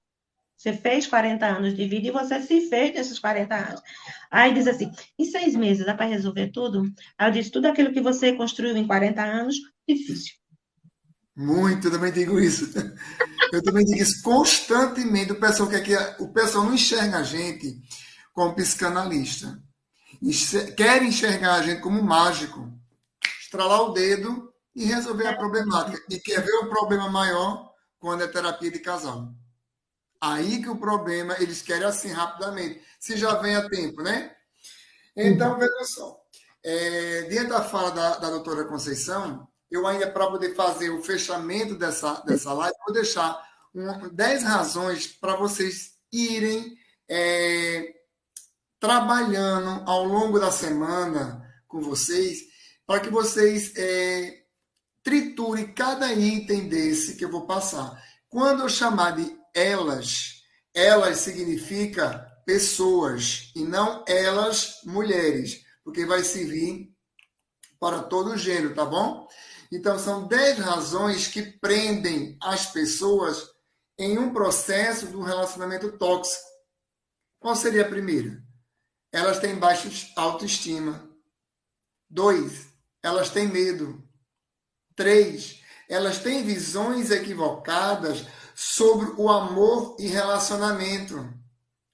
Você fez 40 anos de vida e você se fez nesses 40 anos. Aí diz assim, em 6 meses dá para resolver tudo? Aí eu disse, tudo aquilo que você construiu em 40 anos, difícil. Muito, eu também digo isso. Eu também digo isso constantemente. O pessoal não enxerga a gente como psicanalista. Quer enxergar a gente como mágico. Estralar o dedo e resolver a problemática. E quer ver o problema maior quando é terapia de casal. Aí que o problema, eles querem assim rapidamente. Se já vem a tempo, né? Então, veja só. Diante da fala da doutora Conceição, eu ainda, para poder fazer o fechamento dessa live, vou deixar 10 razões para vocês irem trabalhando ao longo da semana com vocês, para que vocês triturem cada item desse que eu vou passar. Quando eu chamar de elas, elas significa pessoas e não elas mulheres, porque vai servir para todo o gênero, tá bom? Então, são 10 razões que prendem as pessoas em um processo de um relacionamento tóxico. Qual seria a primeira? Elas têm baixa autoestima. 2, elas têm medo. 3, elas têm visões equivocadas sobre o amor e relacionamento.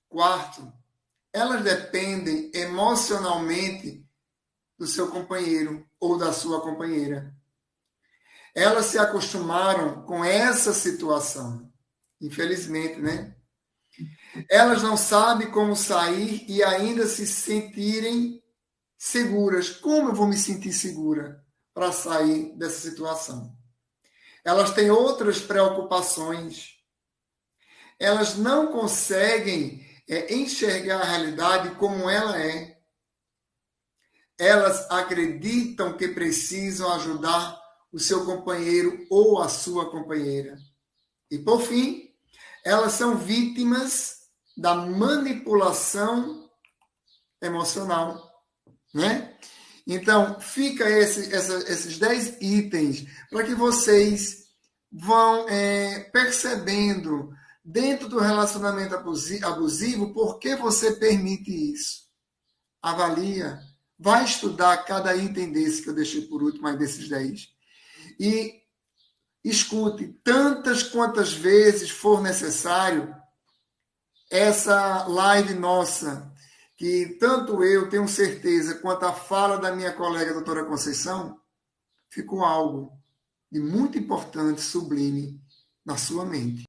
4, elas dependem emocionalmente do seu companheiro ou da sua companheira. Elas se acostumaram com essa situação. Infelizmente, né? Elas não sabem como sair e ainda se sentirem seguras. Como eu vou me sentir segura para sair dessa situação? Elas têm outras preocupações. Elas não conseguem enxergar a realidade como ela é. Elas acreditam que precisam ajudar o seu companheiro ou a sua companheira. E, por fim, elas são vítimas da manipulação emocional, né? Então, fica esses 10 itens para que vocês vão percebendo dentro do relacionamento abusivo por que você permite isso. Avalia, vai estudar cada item desse que eu deixei por último, mais desses 10. E escute tantas quantas vezes for necessário essa live nossa, que tanto eu tenho certeza quanto a fala da minha colega doutora Conceição, ficou algo de muito importante, sublime na sua mente.